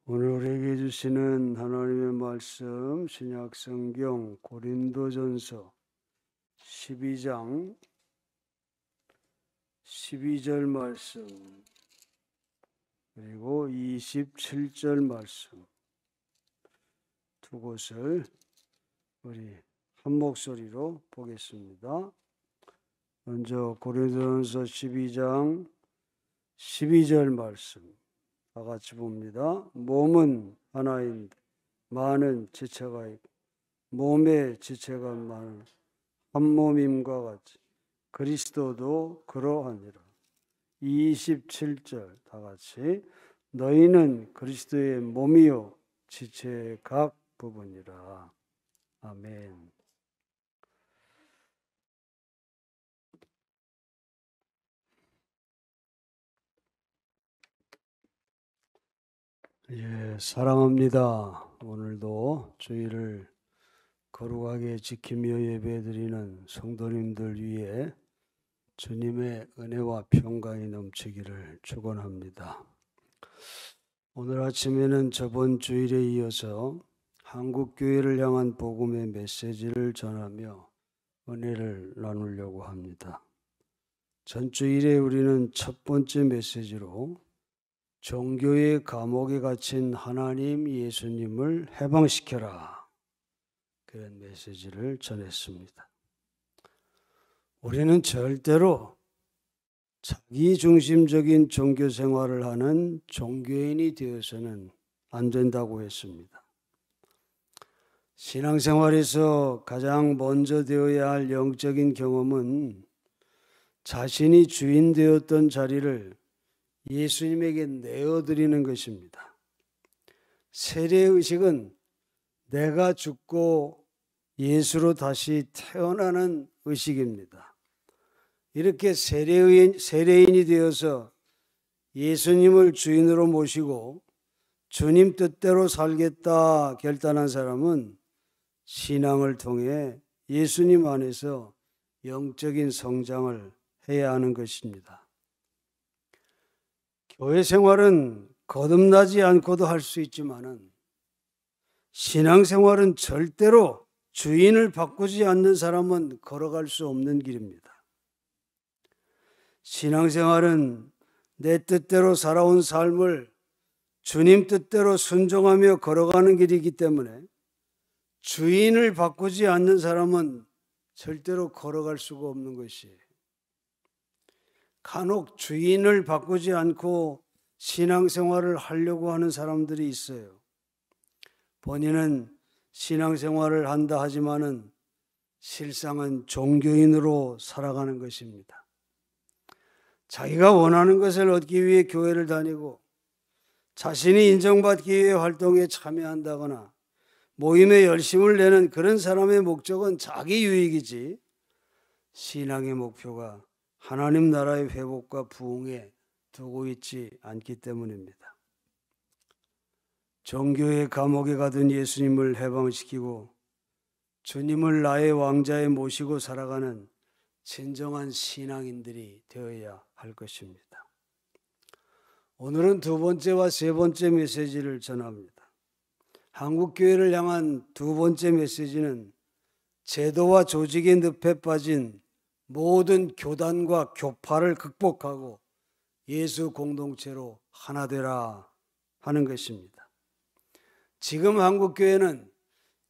오늘 우리에게 주시는 하나님의 말씀 신약성경 고린도전서 12장 12절 말씀 그리고 27절 말씀 두 곳을 우리 한 목소리로 보겠습니다. 먼저 고린도전서 12장 12절 말씀 다 같이 봅니다. 몸은 하나인데 많은 지체가 있고 몸에 지체가 많은 한 몸임과 같이 그리스도도 그러하니라. 27절 다 같이 너희는 그리스도의 몸이요 지체의 각 부분이라. 아멘. 사랑합니다. 오늘도 주일을 거룩하게 지키며 예배드리는 성도님들 위해 주님의 은혜와 평강이 넘치기를 축원합니다. 오늘 아침에는 저번 주일에 이어서 한국교회를 향한 복음의 메시지를 전하며 은혜를 나누려고 합니다. 전주일에 우리는 첫 번째 메시지로 종교의 감옥에 갇힌 하나님 예수님을 해방시켜라, 그런 메시지를 전했습니다. 우리는 절대로 자기중심적인 종교 생활을 하는 종교인이 되어서는 안 된다고 했습니다. 신앙생활에서 가장 먼저 되어야 할 영적인 경험은 자신이 주인 되었던 자리를 예수님에게 내어드리는 것입니다. 세례의식은 내가 죽고 예수로 다시 태어나는 의식입니다. 이렇게 세례인이 되어서 예수님을 주인으로 모시고 주님 뜻대로 살겠다 결단한 사람은 신앙을 통해 예수님 안에서 영적인 성장을 해야 하는 것입니다. 교회 생활은 거듭나지 않고도 할 수 있지만은 신앙생활은 절대로 주인을 바꾸지 않는 사람은 걸어갈 수 없는 길입니다. 신앙생활은 내 뜻대로 살아온 삶을 주님 뜻대로 순종하며 걸어가는 길이기 때문에 주인을 바꾸지 않는 사람은 절대로 걸어갈 수가 없는 것이에요. 간혹 주인을 바꾸지 않고 신앙생활을 하려고 하는 사람들이 있어요. 본인은 신앙생활을 한다 하지만은 실상은 종교인으로 살아가는 것입니다. 자기가 원하는 것을 얻기 위해 교회를 다니고 자신이 인정받기 위해 활동에 참여한다거나 모임에 열심을 내는 그런 사람의 목적은 자기 유익이지 신앙의 목표가 하나님 나라의 회복과 부흥에 두고 있지 않기 때문입니다. 종교의 감옥에 가둔 예수님을 해방시키고 주님을 나의 왕자에 모시고 살아가는 진정한 신앙인들이 되어야 할 것입니다. 오늘은 두 번째와 세 번째 메시지를 전합니다. 한국교회를 향한 두 번째 메시지는 제도와 조직의 늪에 빠진 모든 교단과 교파를 극복하고 예수 공동체로 하나 되라 하는 것입니다. 지금 한국교회는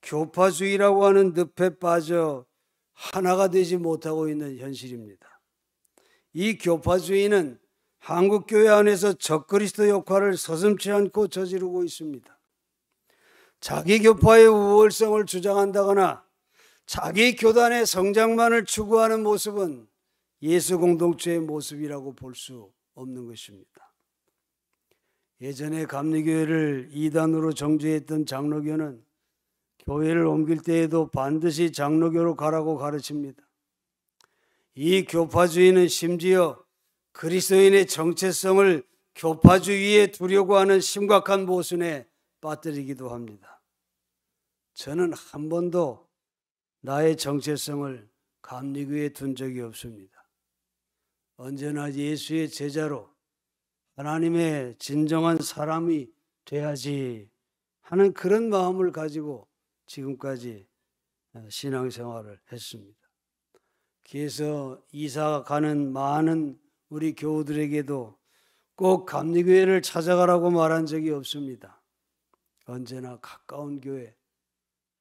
교파주의라고 하는 늪에 빠져 하나가 되지 못하고 있는 현실입니다. 이 교파주의는 한국교회 안에서 적그리스도 역할을 서슴지 않고 저지르고 있습니다. 자기 교파의 우월성을 주장한다거나 자기 교단의 성장만을 추구하는 모습은 예수 공동체의 모습이라고 볼 수 없는 것입니다. 예전에 감리교회를 이단으로 정죄했던 장로교는 교회를 옮길 때에도 반드시 장로교로 가라고 가르칩니다. 이 교파주의는 심지어 그리스도인의 정체성을 교파주의에 두려고 하는 심각한 모순에 빠뜨리기도 합니다. 저는 한 번도 나의 정체성을 감리교에 둔 적이 없습니다. 언제나 예수의 제자로 하나님의 진정한 사람이 돼야지 하는 그런 마음을 가지고 지금까지 신앙생활을 했습니다. 그래서 이사 가는 많은 우리 교우들에게도 꼭 감리교회를 찾아가라고 말한 적이 없습니다. 언제나 가까운 교회,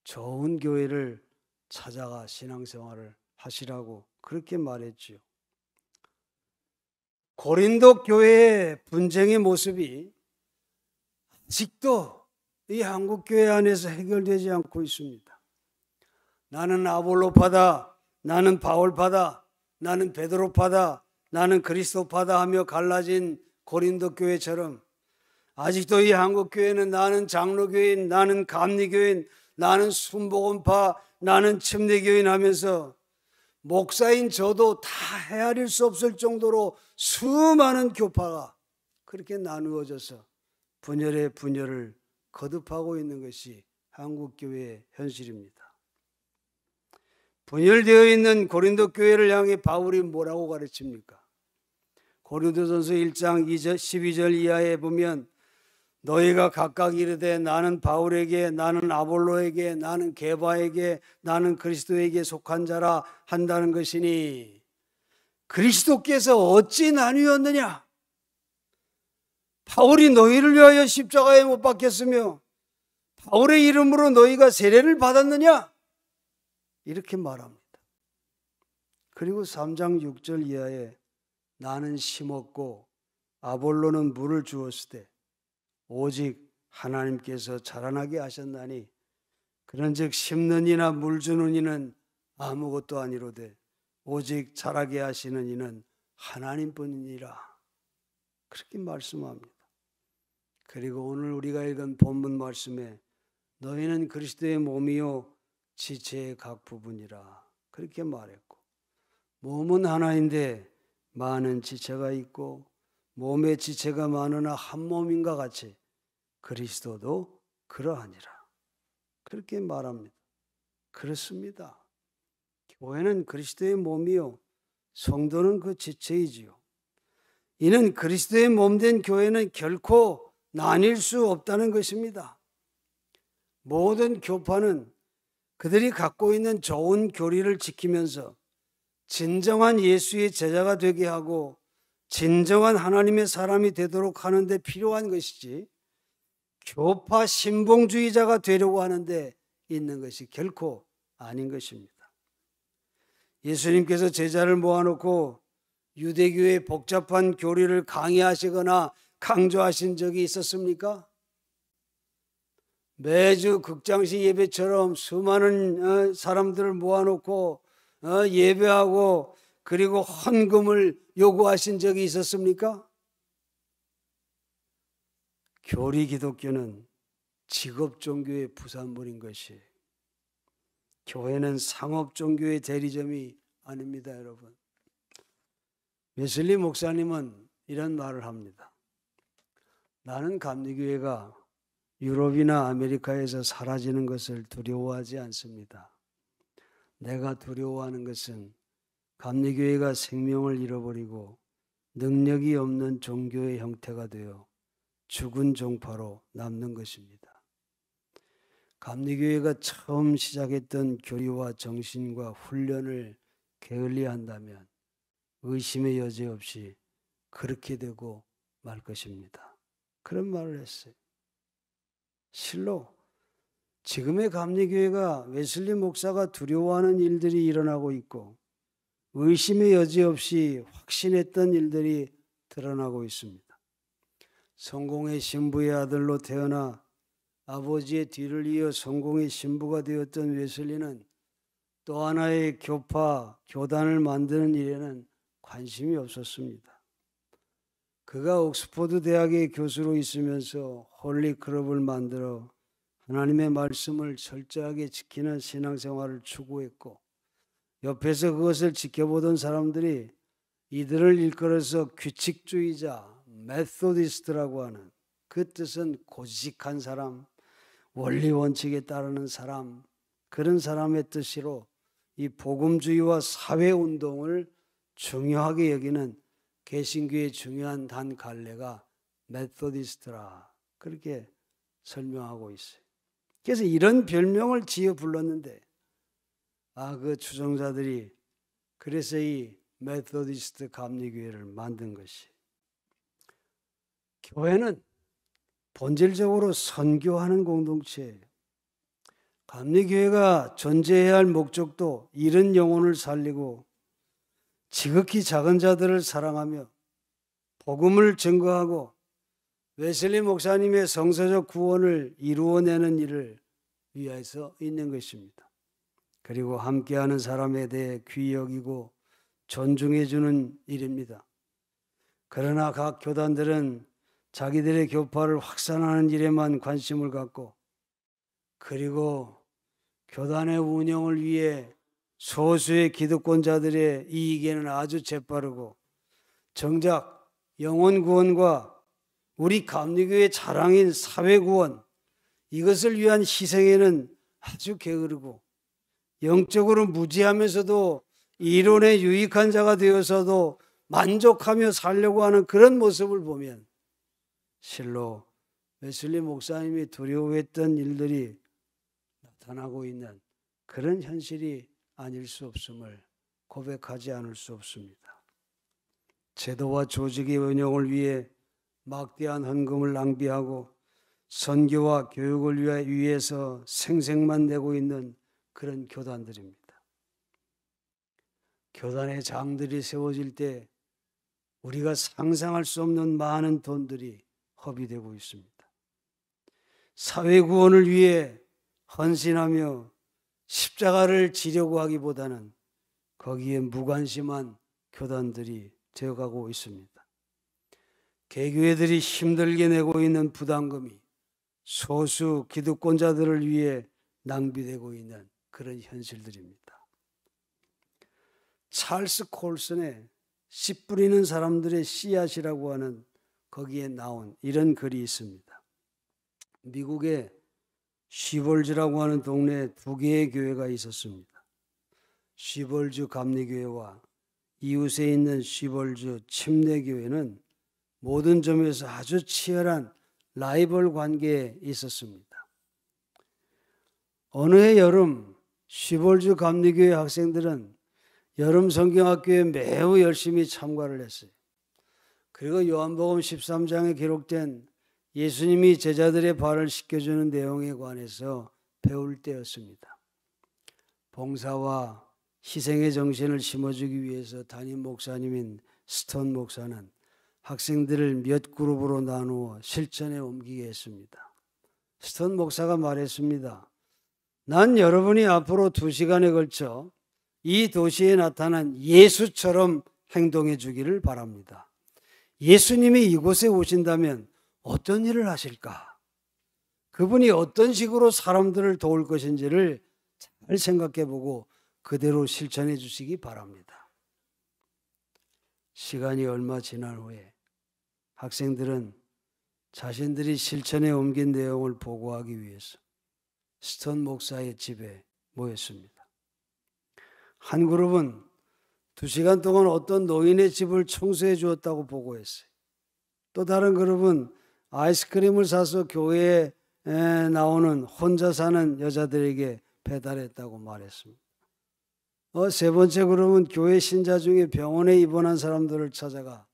좋은 교회를 찾아가 신앙생활을 하시라고 그렇게 말했지요. 고린도 교회의 분쟁의 모습이 아직도 이 한국 교회 안에서 해결되지 않고 있습니다. 나는 아볼로파다, 나는 바울파다, 나는 베드로파다, 나는 그리스도파다 하며 갈라진 고린도 교회처럼 아직도 이 한국 교회는 나는 장로교인, 나는 감리교인, 나는 순복음파, 나는 침례교인 하면서 목사인 저도 다 헤아릴 수 없을 정도로 수많은 교파가 그렇게 나누어져서 분열의 분열을 거듭하고 있는 것이 한국교회의 현실입니다. 분열되어 있는 고린도 교회를 향해 바울이 뭐라고 가르칩니까? 고린도전서 1장 12절 이하에 보면 너희가 각각 이르되 나는 바울에게, 나는 아볼로에게, 나는 게바에게, 나는 그리스도에게 속한 자라 한다는 것이니 그리스도께서 어찌 나뉘었느냐? 바울이 너희를 위하여 십자가에 못 박혔으며 바울의 이름으로 너희가 세례를 받았느냐? 이렇게 말합니다. 그리고 3장 6절 이하에 나는 심었고 아볼로는 물을 주었을 때 오직 하나님께서 자라나게 하셨나니 그런즉 심는 이나 물 주는 이는 아무것도 아니로되 오직 자라게 하시는 이는 하나님뿐이니라. 그렇게 말씀합니다. 그리고 오늘 우리가 읽은 본문 말씀에 너희는 그리스도의 몸이요 지체의 각 부분이라 그렇게 말했고, 몸은 하나인데 많은 지체가 있고 몸의 지체가 많으나 한 몸인가 같이 그리스도도 그러하니라 그렇게 말합니다. 그렇습니다. 교회는 그리스도의 몸이요 성도는 그 지체이지요. 이는 그리스도의 몸된 교회는 결코 나뉠 수 없다는 것입니다. 모든 교파는 그들이 갖고 있는 좋은 교리를 지키면서 진정한 예수의 제자가 되게 하고 진정한 하나님의 사람이 되도록 하는 데 필요한 것이지 교파 신봉주의자가 되려고 하는데 있는 것이 결코 아닌 것입니다. 예수님께서 제자를 모아놓고 유대교의 복잡한 교리를 강의하시거나 강조하신 적이 있었습니까? 매주 극장식 예배처럼 수많은 사람들을 모아놓고 예배하고 그리고 헌금을 요구하신 적이 있었습니까? 교리 기독교는 직업 종교의 부산물인 것이 교회는 상업 종교의 대리점이 아닙니다, 여러분. 웨슬리 목사님은 이런 말을 합니다. 나는 감리교회가 유럽이나 아메리카에서 사라지는 것을 두려워하지 않습니다. 내가 두려워하는 것은 감리교회가 생명을 잃어버리고 능력이 없는 종교의 형태가 되어 죽은 종파로 남는 것입니다. 감리교회가 처음 시작했던 교리와 정신과 훈련을 게을리한다면 의심의 여지 없이 그렇게 되고 말 것입니다. 그런 말을 했어요. 실로 지금의 감리교회가 웨슬리 목사가 두려워하는 일들이 일어나고 있고 의심의 여지 없이 확신했던 일들이 드러나고 있습니다. 성공의 신부의 아들로 태어나 아버지의 뒤를 이어 성공의 신부가 되었던 웨슬리는 또 하나의 교파, 교단을 만드는 일에는 관심이 없었습니다. 그가 옥스퍼드 대학의 교수로 있으면서 홀리 클럽을 만들어 하나님의 말씀을 철저하게 지키는 신앙생활을 추구했고 옆에서 그것을 지켜보던 사람들이 이들을 일컬어서 규칙주의자, 메소디스트라고 하는 그 뜻은 고지식한 사람, 원리 원칙에 따르는 사람, 그런 사람의 뜻으로 이 복음주의와 사회운동을 중요하게 여기는 개신교의 중요한 단 갈래가 메소디스트라 그렇게 설명하고 있어요. 그래서 이런 별명을 지어 불렀는데 그 추종자들이 그래서 이 메소디스트 감리교회를 만든 것이, 교회는 본질적으로 선교하는 공동체예요. 감리교회가 존재해야 할 목적도 잃은 영혼을 살리고 지극히 작은 자들을 사랑하며 복음을 증거하고 웨슬리 목사님의 성서적 구원을 이루어내는 일을 위해서 있는 것입니다. 그리고 함께하는 사람에 대해 귀히 여기고 존중해 주는 일입니다. 그러나 각 교단들은 자기들의 교파를 확산하는 일에만 관심을 갖고, 그리고 교단의 운영을 위해 소수의 기득권자들의 이익에는 아주 재빠르고, 정작 영혼 구원과 우리 감리교의 자랑인 사회 구원, 이것을 위한 희생에는 아주 게으르고, 영적으로 무지하면서도 이론에 유익한 자가 되어서도 만족하며 살려고 하는 그런 모습을 보면 실로 웨슬리 목사님이 두려워했던 일들이 나타나고 있는 그런 현실이 아닐 수 없음을 고백하지 않을 수 없습니다. 제도와 조직의 운영을 위해 막대한 헌금을 낭비하고 선교와 교육을 위해서 생색만 내고 있는 그런 교단들입니다. 교단의 장들이 세워질 때 우리가 상상할 수 없는 많은 돈들이 허비되고 있습니다. 사회 구원을 위해 헌신하며 십자가를 지려고 하기보다는 거기에 무관심한 교단들이 되어가고 있습니다. 개교회들이 힘들게 내고 있는 부담금이 소수 기득권자들을 위해 낭비되고 있는 그런 현실들입니다. 찰스 콜슨의 씨 뿌리는 사람들의 씨앗이라고 하는 거기에 나온 이런 글이 있습니다. 미국의 쉬벌즈라고 하는 동네에 두 개의 교회가 있었습니다. 쉬벌즈 감리교회와 이웃에 있는 쉬벌즈 침례교회는 모든 점에서 아주 치열한 라이벌 관계에 있었습니다. 어느 해 여름 쉬벌즈 감리교회 학생들은 여름 성경학교에 매우 열심히 참가를 했어요. 그리고 요한복음 13장에 기록된 예수님이 제자들의 발을 씻겨주는 내용에 관해서 배울 때였습니다. 봉사와 희생의 정신을 심어주기 위해서 담임 목사님인 스톤 목사는 학생들을 몇 그룹으로 나누어 실천에 옮기게 했습니다. 스톤 목사가 말했습니다. 난 여러분이 앞으로 2시간에 걸쳐 이 도시에 나타난 예수처럼 행동해 주기를 바랍니다. 예수님이 이곳에 오신다면 어떤 일을 하실까? 그분이 어떤 식으로 사람들을 도울 것인지를 잘 생각해 보고 그대로 실천해 주시기 바랍니다. 시간이 얼마 지난 후에 학생들은 자신들이 실천에 옮긴 내용을 보고하기 위해서 스톤 목사의 집에 모였습니다. 한 그룹은 2시간 동안 어떤 노인의 집을 청소해 주었다고 보고했어요. 또 다른 그룹은 아이스크림을 사서 교회에 나오는 혼자 사는 여자들에게 배달했다고 말했습니다. 세 번째 그룹은 교회 신자 중에 병원에 입원한 사람들을 찾아가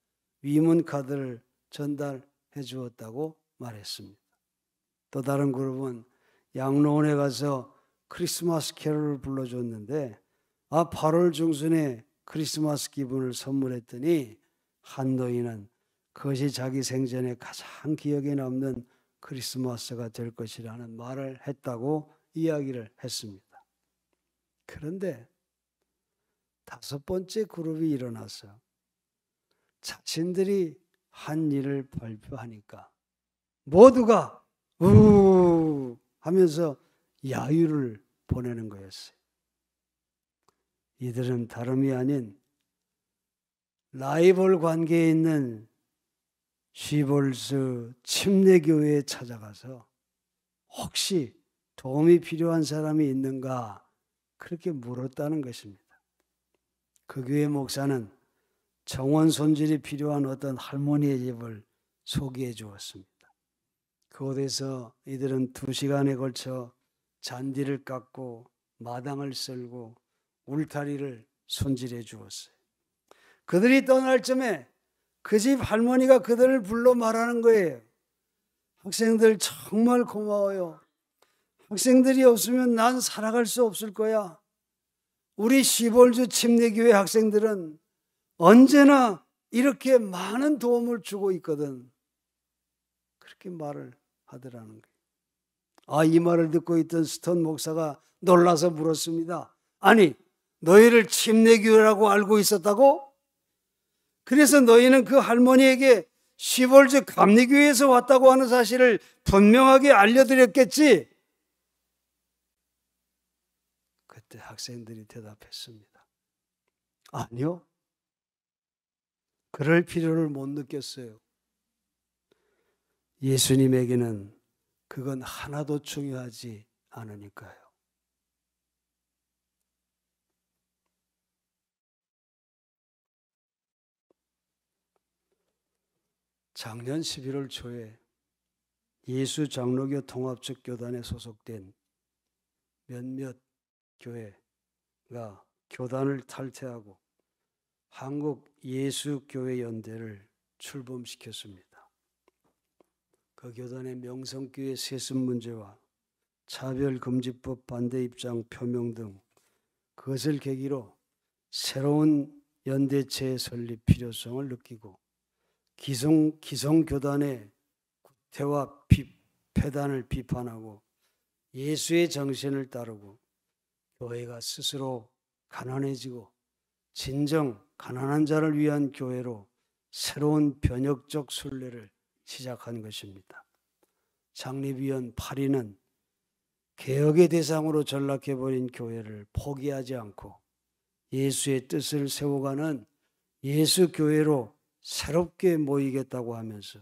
위문 카드를 전달해 주었다고 말했습니다. 또 다른 그룹은 양로원에 가서 크리스마스 캐롤을 불러줬는데 8월 중순에 크리스마스 기분을 선물했더니 한 노인은 그것이 자기 생전에 가장 기억에 남는 크리스마스가 될 것이라는 말을 했다고 이야기를 했습니다. 그런데 5번째 그룹이 일어나서 자신들이 한 일을 발표하니까 모두가 우 하면서 야유를 보내는 거였어요. 이들은 다름이 아닌 라이벌 관계에 있는 쉬벌즈 침례교회에 찾아가서 혹시 도움이 필요한 사람이 있는가 그렇게 물었다는 것입니다. 그 교회 목사는 정원 손질이 필요한 어떤 할머니의 집을 소개해 주었습니다. 그곳에서 이들은 2시간에 걸쳐 잔디를 깎고 마당을 썰고 울타리를 손질해 주었어요. 그들이 떠날 쯤에 그 집 할머니가 그들을 불러 말하는 거예요. 학생들 정말 고마워요. 학생들이 없으면 난 살아갈 수 없을 거야. 우리 시볼주 침례교회 학생들은 언제나 이렇게 많은 도움을 주고 있거든. 그렇게 말을 하더라는 거예요. 이 말을 듣고 있던 스톤 목사가 놀라서 물었습니다. 아니, 너희를 침례교회라고 알고 있었다고? 그래서 너희는 그 할머니에게 시볼주 감리교회에서 왔다고 하는 사실을 분명하게 알려드렸겠지? 그때 학생들이 대답했습니다. 아니요. 그럴 필요를 못 느꼈어요. 예수님에게는 그건 하나도 중요하지 않으니까요. 작년 11월 초에 예수 장로교 통합적 교단에 소속된 몇몇 교회가 교단을 탈퇴하고 한국 예수교회연대를 출범시켰습니다. 그 교단의 명성교회 세습 문제와 차별금지법 반대 입장 표명 등 그것을 계기로 새로운 연대체의 설립 필요성을 느끼고 기성교단의 구태와 폐단을 비판하고 예수의 정신을 따르고 교회가 스스로 가난해지고 진정 가난한 자를 위한 교회로 새로운 변혁적 순례를 시작한 것입니다. 창립위원 8인은 개혁의 대상으로 전락해버린 교회를 포기하지 않고 예수의 뜻을 세워가는 예수교회로 새롭게 모이겠다고 하면서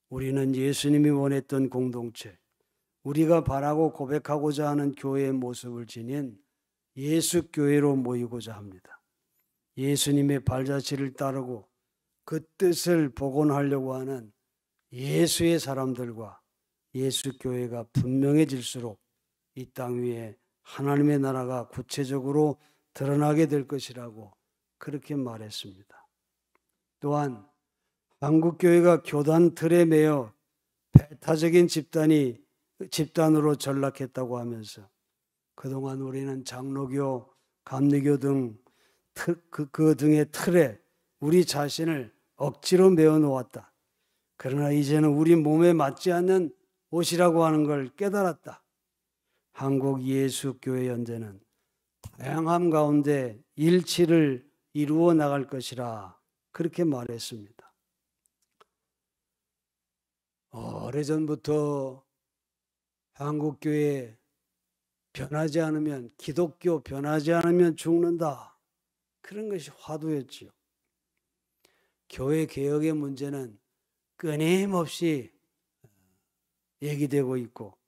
우리는 예수님이 원했던 공동체, 우리가 바라고 고백하고자 하는 교회의 모습을 지닌 예수교회로 모이고자 합니다. 예수님의 발자취를 따르고 그 뜻을 복원하려고 하는 예수의 사람들과 예수교회가 분명해질수록 이 땅 위에 하나님의 나라가 구체적으로 드러나게 될 것이라고 그렇게 말했습니다. 또한 한국교회가 교단 틀에 매여 배타적인 집단으로 전락했다고 하면서 그동안 우리는 장로교, 감리교 등 그 등의 틀에 우리 자신을 억지로 매어 놓았다. 그러나 이제는 우리 몸에 맞지 않는 옷이라고 하는 걸 깨달았다. 한국 예수교회 연대는 다양함 가운데 일치를 이루어 나갈 것이라 그렇게 말했습니다. 오래전부터 한국교회 변하지 않으면, 기독교 변하지 않으면 죽는다. 그런 것이 화두였지요. 교회 개혁의 문제는 끊임없이 얘기되고 있고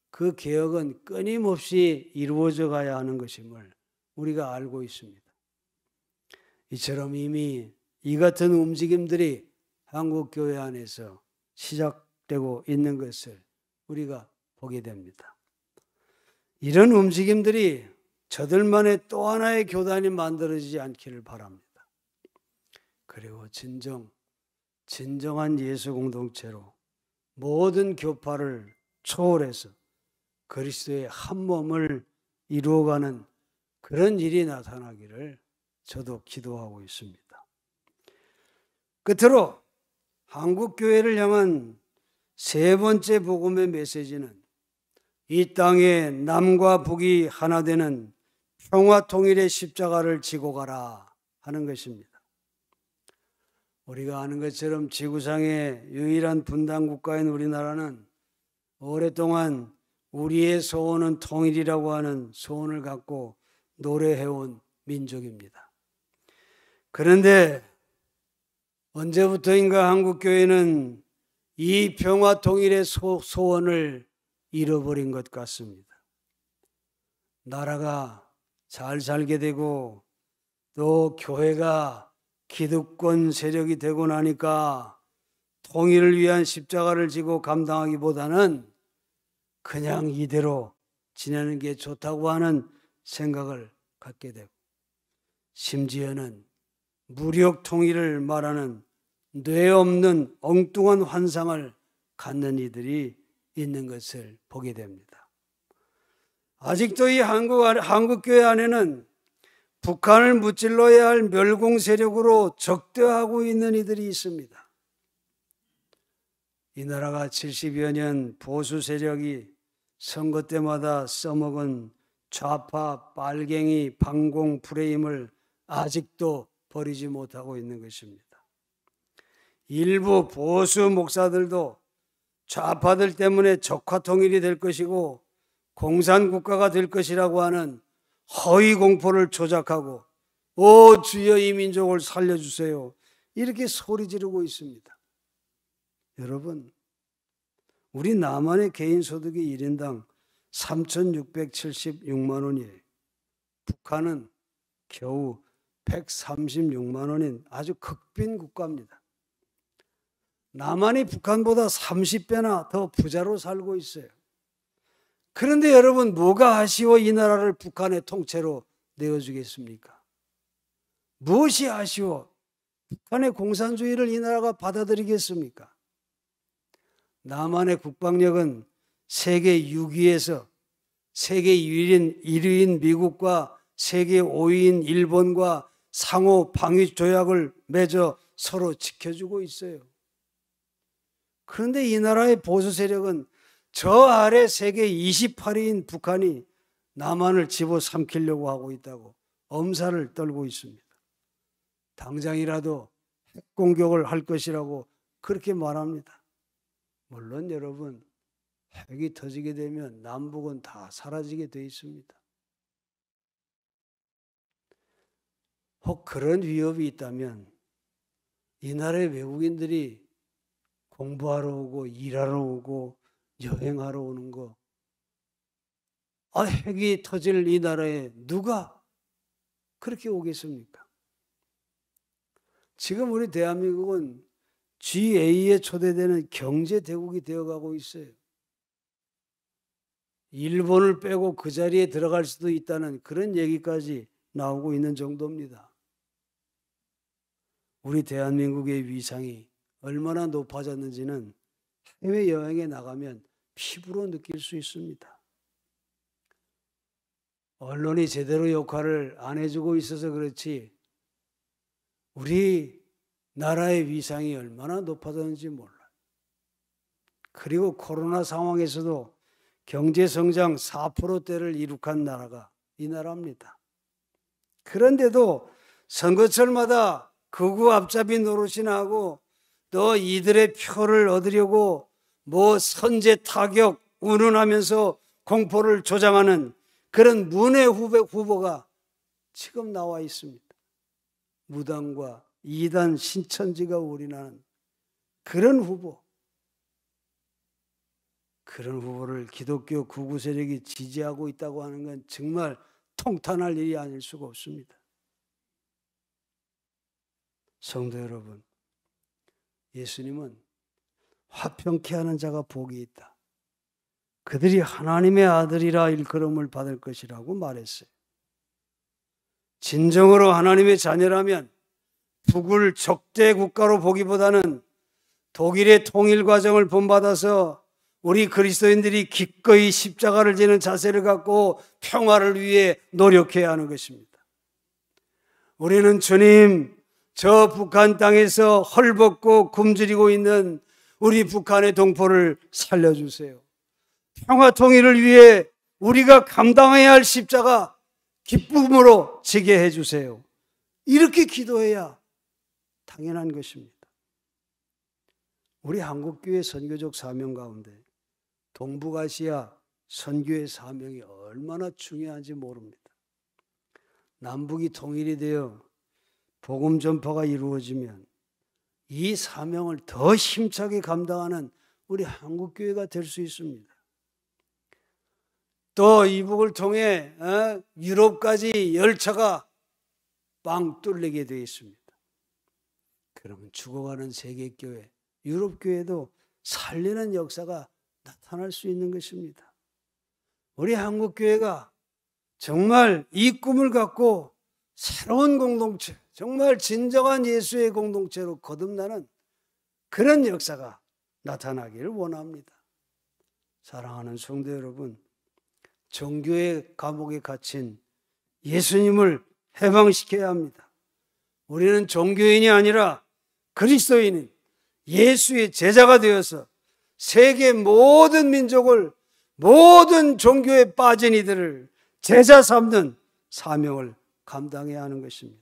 그 개혁은 끊임없이 이루어져 가야 하는 것임을 우리가 알고 있습니다. 이처럼 이미 이 같은 움직임들이 한국교회 안에서 시작되고 있는 것을 우리가 보게 됩니다. 이런 움직임들이 저들만의 또 하나의 교단이 만들어지지 않기를 바랍니다. 그리고 진정한 예수 공동체로 모든 교파를 초월해서 그리스도의 한 몸을 이루어가는 그런 일이 나타나기를 저도 기도하고 있습니다. 끝으로 한국교회를 향한 세 번째 복음의 메시지는 이 땅에 남과 북이 하나 되는 평화 통일의 십자가를 지고 가라 하는 것입니다. 우리가 아는 것처럼 지구상의 유일한 분단 국가인 우리나라는 오랫동안 우리의 소원은 통일이라고 하는 소원을 갖고 노래해온 민족입니다. 그런데 언제부터인가 한국교회는 이 평화 통일의 소원을 잃어버린 것 같습니다. 나라가 잘 살게 되고 또 교회가 기득권 세력이 되고 나니까 통일을 위한 십자가를 지고 감당하기보다는 그냥 이대로 지내는 게 좋다고 하는 생각을 갖게 되고, 심지어는 무력 통일을 말하는 뇌 없는 엉뚱한 환상을 갖는 이들이 있는 것을 보게 됩니다. 아직도 이 한국교회 안에는 북한을 무찔러야 할 멸공 세력으로 적대하고 있는 이들이 있습니다. 이 나라가 70여 년 보수 세력이 선거 때마다 써먹은 좌파 빨갱이 반공 프레임을 아직도 버리지 못하고 있는 것입니다. 일부 보수 목사들도 좌파들 때문에 적화 통일이 될 것이고 공산국가가 될 것이라고 하는 허위 공포를 조작하고 오 주여 이 민족을 살려주세요 이렇게 소리 지르고 있습니다. 여러분, 우리 남한의 개인 소득이 1인당 3,676만 원이에요. 북한은 겨우 136만 원인 아주 극빈 국가입니다. 남한이 북한보다 30배나 더 부자로 살고 있어요. 그런데 여러분, 뭐가 아쉬워 이 나라를 북한의 통째로 내어주겠습니까? 무엇이 아쉬워 북한의 공산주의를 이 나라가 받아들이겠습니까? 남한의 국방력은 세계 6위에서 세계 1위인 미국과 세계 5위인 일본과 상호 방위 조약을 맺어 서로 지켜주고 있어요. 그런데 이 나라의 보수 세력은 저 아래 세계 28위인 북한이 남한을 집어삼키려고 하고 있다고 엄살을 떨고 있습니다. 당장이라도 핵 공격을 할 것이라고 그렇게 말합니다. 물론 여러분, 핵이 터지게 되면 남북은 다 사라지게 돼 있습니다. 혹 그런 위협이 있다면 이 나라의 외국인들이 공부하러 오고 일하러 오고 여행하러 오는 거, 핵이 터질 이 나라에 누가 그렇게 오겠습니까? 지금 우리 대한민국은 GA에 초대되는 경제대국이 되어가고 있어요. 일본을 빼고 그 자리에 들어갈 수도 있다는 그런 얘기까지 나오고 있는 정도입니다. 우리 대한민국의 위상이 얼마나 높아졌는지는 해외여행에 나가면 피부로 느낄 수 있습니다. 언론이 제대로 역할을 안 해주고 있어서 그렇지 우리 나라의 위상이 얼마나 높아졌는지 몰라요. 그리고 코로나 상황에서도 경제성장 4%대를 이룩한 나라가 이 나라입니다. 그런데도 선거철마다 극우 앞잡이 노릇이나 하고 또 이들의 표를 얻으려고 뭐 선제 타격 운운하면서 공포를 조장하는 그런 문외 후보가 지금 나와 있습니다. 무당과 이단 신천지가 올인하는 그런 후보. 그런 후보를 기독교 극우 세력이 지지하고 있다고 하는 건 정말 통탄할 일이 아닐 수가 없습니다. 성도 여러분, 예수님은 화평케 하는 자가 복이 있다. 그들이 하나님의 아들이라 일컬음을 받을 것이라고 말했어요. 진정으로 하나님의 자녀라면 북을 적대 국가로 보기보다는 독일의 통일 과정을 본받아서 우리 그리스도인들이 기꺼이 십자가를 지는 자세를 갖고 평화를 위해 노력해야 하는 것입니다. 우리는 주님, 저 북한 땅에서 헐벗고 굶주리고 있는 우리 북한의 동포를 살려주세요. 평화 통일을 위해 우리가 감당해야 할 십자가 기쁨으로 지게 해주세요. 이렇게 기도해야 당연한 것입니다. 우리 한국교회 선교적 사명 가운데 동북아시아 선교의 사명이 얼마나 중요한지 모릅니다. 남북이 통일이 되어 복음 전파가 이루어지면 이 사명을 더 힘차게 감당하는 우리 한국교회가 될 수 있습니다. 또 이북을 통해 유럽까지 열차가 빵 뚫리게 되어 있습니다. 그러면 죽어가는 세계교회 유럽 교회도 살리는 역사가 나타날 수 있는 것입니다. 우리 한국 교회가 정말 이 꿈을 갖고 새로운 공동체, 정말 진정한 예수의 공동체로 거듭나는 그런 역사가 나타나기를 원합니다. 사랑하는 성도 여러분, 종교의 감옥에 갇힌 예수님을 해방시켜야 합니다. 우리는 종교인이 아니라 그리스도인인 예수의 제자가 되어서 세계 모든 민족을, 모든 종교에 빠진 이들을 제자 삼는 사명을 감당해야 하는 것입니다.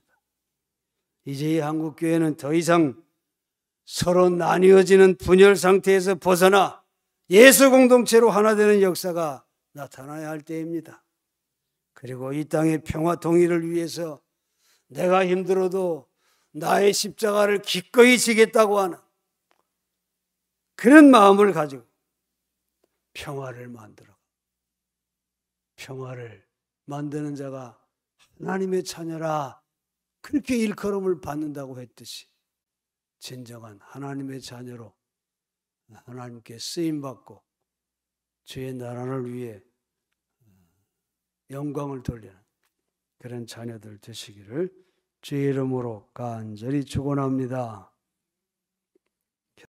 이제 이 한국교회는 더 이상 서로 나뉘어지는 분열 상태에서 벗어나 예수 공동체로 하나 되는 역사가 나타나야 할 때입니다. 그리고 이 땅의 평화 통일을 위해서 내가 힘들어도 나의 십자가를 기꺼이 지겠다고 하는 그런 마음을 가지고 평화를 만드는 자가 하나님의 자녀라, 그렇게 일컬음을 받는다고 했듯이 진정한 하나님의 자녀로 하나님께 쓰임받고 주의 나라를 위해 영광을 돌리는 그런 자녀들 되시기를 주의 이름으로 간절히 축원합니다.